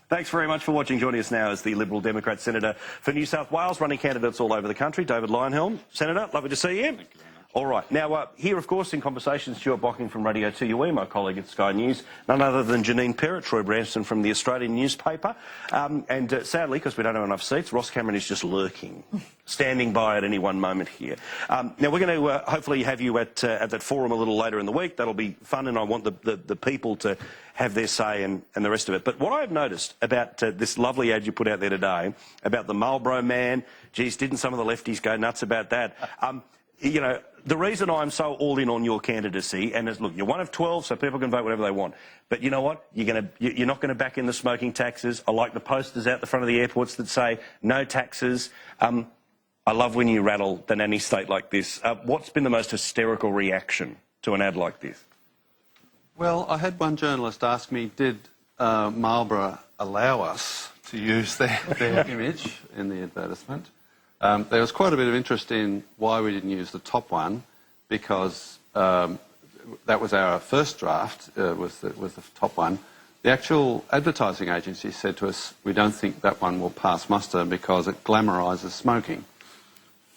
Thanks very much for watching. Joining us now is the Liberal Democrats Senator for New South Wales, running candidates all over the country, David Leyonhjelm. Senator, lovely to see you. Thank you very much. All right. Now, here, of course, in conversation, Stuart Bocking from Radio 2UE, my colleague at Sky News, none other than Janine Perrott, Troy Branston from the Australian newspaper. Sadly, because we don't have enough seats, Ross Cameron is just lurking, standing by at any one moment here. Now, we're going to hopefully have you at that forum a little later in the week. That'll be fun, and I want the people to have their say and the rest of it. But what I've noticed about this lovely ad you put out there today, about the Marlboro man, geez, didn't some of the lefties go nuts about that? You know, the reason I'm so all in on your candidacy, and look, you're one of 12, so people can vote whatever they want. But you know what? You're not going to back in the smoking taxes. I like the posters out the front of the airports that say no taxes. I love when you rattle the nanny state like this. What's been the most hysterical reaction to an ad like this? Well, I had one journalist ask me, did Marlboro allow us to use their image in the advertisement? There was quite a bit of interest in why we didn't use the top one, because that was our first draft, was the top one. The actual advertising agency said to us, we don't think that one will pass muster because it glamorises smoking.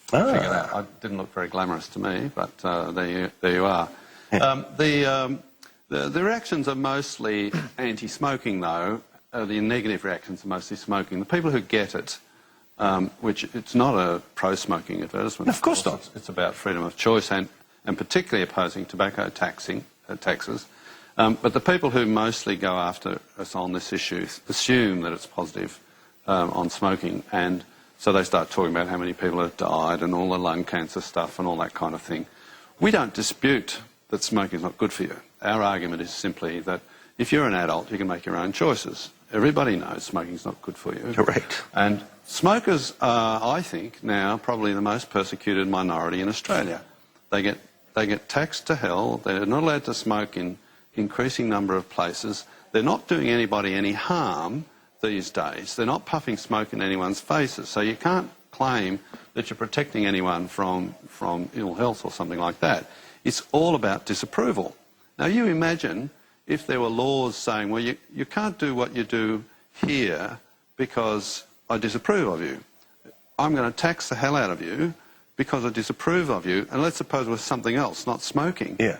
Figure that. It didn't look very glamorous to me, but there you are. The reactions are mostly anti-smoking, though. The negative reactions are mostly smoking. The people who get it, which it's not a pro-smoking advertisement. Of course not. It's about freedom of choice and particularly opposing tobacco taxes. But the people who mostly go after us on this issue assume that it's positive on smoking, and so they start talking about how many people have died and all the lung cancer stuff and all that kind of thing. We don't dispute that smoking is not good for you. Our argument is simply that if you're an adult, you can make your own choices. Everybody knows smoking is not good for you. Correct. And smokers are, I think, now probably the most persecuted minority in Australia. They get taxed to hell. They're not allowed to smoke in increasing number of places. They're not doing anybody any harm these days. They're not puffing smoke in anyone's faces. So you can't claim that you're protecting anyone from ill health or something like that. It's all about disapproval. Now, you imagine if there were laws saying, well, you can't do what you do here because I disapprove of you. I'm going to tax the hell out of you because I disapprove of you, and let's suppose it was something else, not smoking. Yeah.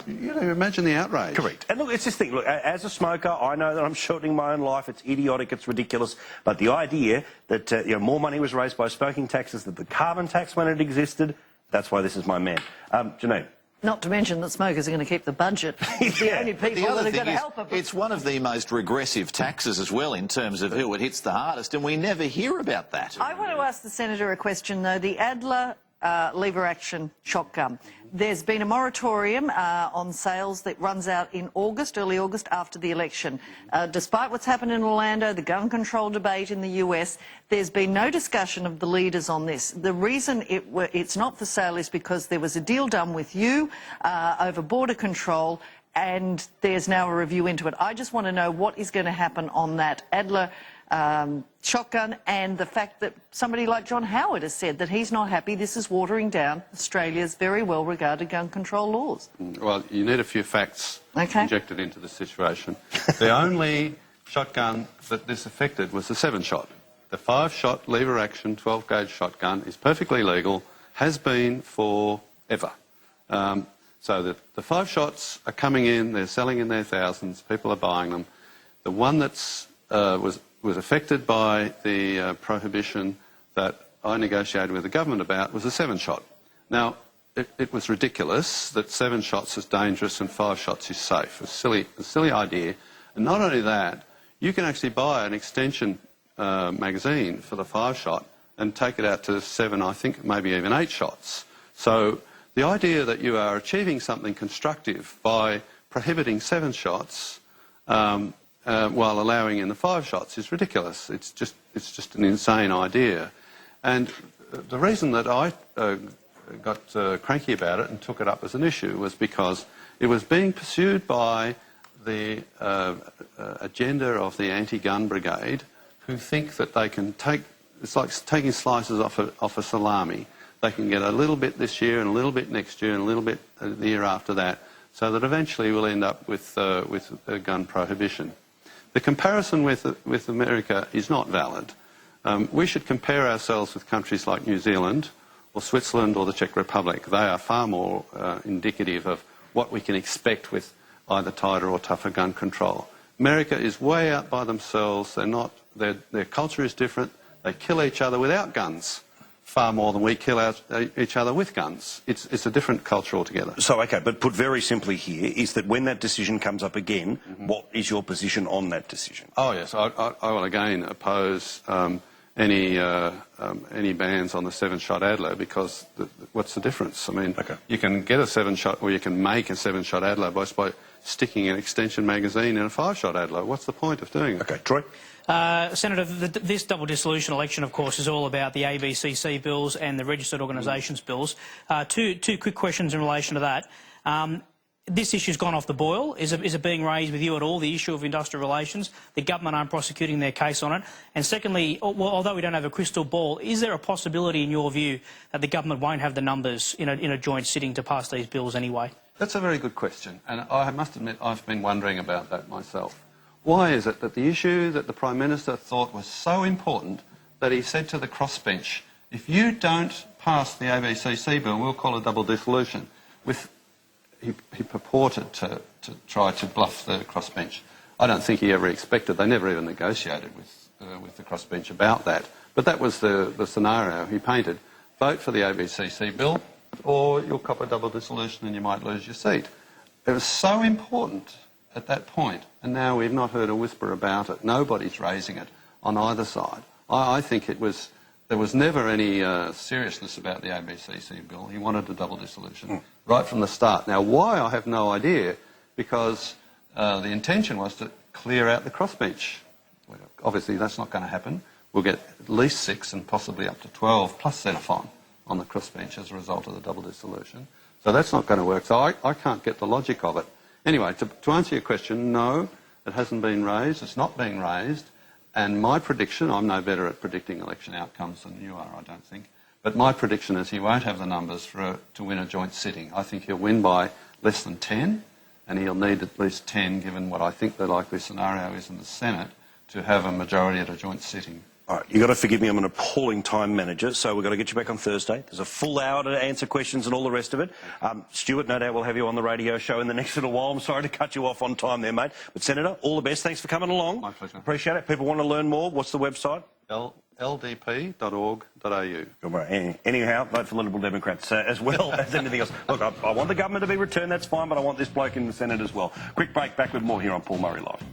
You know, imagine the outrage. Correct. And look, it's this thing. Look, as a smoker, I know that I'm shortening my own life. It's idiotic. It's ridiculous. But the idea that more money was raised by smoking taxes than the carbon tax when it existed, that's why this is my man. Janine. Not to mention that smokers are going to keep the budget. It's the only people that are going to help them. It's one of the most regressive taxes as well in terms of who it hits the hardest, and we never hear about that. I want to ask the Senator a question, though. The Adler lever-action shotgun. There's been a moratorium on sales that runs out in August, early August, after the election. Despite what's happened in Orlando, the gun control debate in the US, there's been no discussion of the leaders on this. The reason it's not for sale is because there was a deal done with you over border control, and there's now a review into it. I just want to know what is going to happen on that Adler shotgun, and the fact that somebody like John Howard has said that he's not happy this is watering down Australia's very well-regarded gun control laws. Well, you need a few facts injected into the situation. The only shotgun that this affected was the 7-shot. The 5-shot lever-action 12-gauge shotgun is perfectly legal, has been forever. So the 5 shots are coming in, they're selling in their thousands, people are buying them. The one that's was affected by the prohibition that I negotiated with the government about was a 7-shot. Now, it was ridiculous that 7 shots is dangerous and 5 shots is safe. A silly idea. And not only that, you can actually buy an extension magazine for the 5-shot and take it out to 7, I think maybe even 8 shots. So the idea that you are achieving something constructive by prohibiting 7 shots while allowing in the 5 shots is ridiculous. It's just an insane idea. And the reason that I got cranky about it and took it up as an issue was because it was being pursued by the agenda of the anti-gun brigade, who think that they can take, it's like taking slices off a salami. They can get a little bit this year and a little bit next year and a little bit the year after that, so that eventually we'll end up with gun prohibition. The comparison with America is not valid. We should compare ourselves with countries like New Zealand or Switzerland or the Czech Republic. They are far more indicative of what we can expect with either tighter or tougher gun control. America is way out by themselves. Their culture is different. They kill each other without guns far more than we kill each other with guns. It's a different culture altogether. So, okay, but put very simply here is that when that decision comes up again, what is your position on that decision? Oh, yes. I will again oppose any bans on the 7-shot Adler because what's the difference? I mean, you can get a 7-shot or you can make a 7-shot Adler by sticking an extension magazine in a 5-shot Adler. What's the point of doing it? Okay, Troy? Senator, this double dissolution election, of course, is all about the ABCC bills and the registered organisations bills. Two quick questions in relation to that. This issue's gone off the boil. Is it being raised with you at all, the issue of industrial relations? The government aren't prosecuting their case on it. And secondly, although we don't have a crystal ball, is there a possibility, in your view, that the government won't have the numbers in a joint sitting to pass these bills anyway? That's a very good question, and I must admit I've been wondering about that myself. Why is it that the issue that the Prime Minister thought was so important that he said to the crossbench, if you don't pass the ABCC bill, we'll call a double dissolution, he purported to try to bluff the crossbench. I don't think he ever expected, they never even negotiated with the crossbench about that, but that was the scenario he painted. Vote for the ABCC bill or you'll cop a double dissolution and you might lose your seat. It was so important at that point, and now we've not heard a whisper about it. Nobody's raising it on either side. I think there was never any seriousness about the ABCC bill. He wanted a double dissolution right from the start. Now, why, I have no idea, because the intention was to clear out the crossbench. Obviously, that's not going to happen. We'll get at least 6 and possibly up to 12 plus Xenophon on the crossbench as a result of the double dissolution. So that's not going to work. So I can't get the logic of it. Anyway, to answer your question, no, it hasn't been raised. It's not being raised. And my prediction, I'm no better at predicting election outcomes than you are, I don't think, but my prediction is he won't have the numbers to win a joint sitting. I think he'll win by less than 10, and he'll need at least 10, given what I think the likely scenario is in the Senate, to have a majority at a joint sitting. All right, you've got to forgive me, I'm an appalling time manager, so we've got to get you back on Thursday. There's a full hour to answer questions and all the rest of it. Stuart, no doubt we'll have you on the radio show in the next little while. I'm sorry to cut you off on time there, mate. But, Senator, all the best. Thanks for coming along. My pleasure. Appreciate it. People want to learn more. What's the website? ldp.org.au. Anyhow, vote for the Liberal Democrats as well as anything else. Look, I want the government to be returned, that's fine, but I want this bloke in the Senate as well. Quick break, back with more here on Paul Murray Live.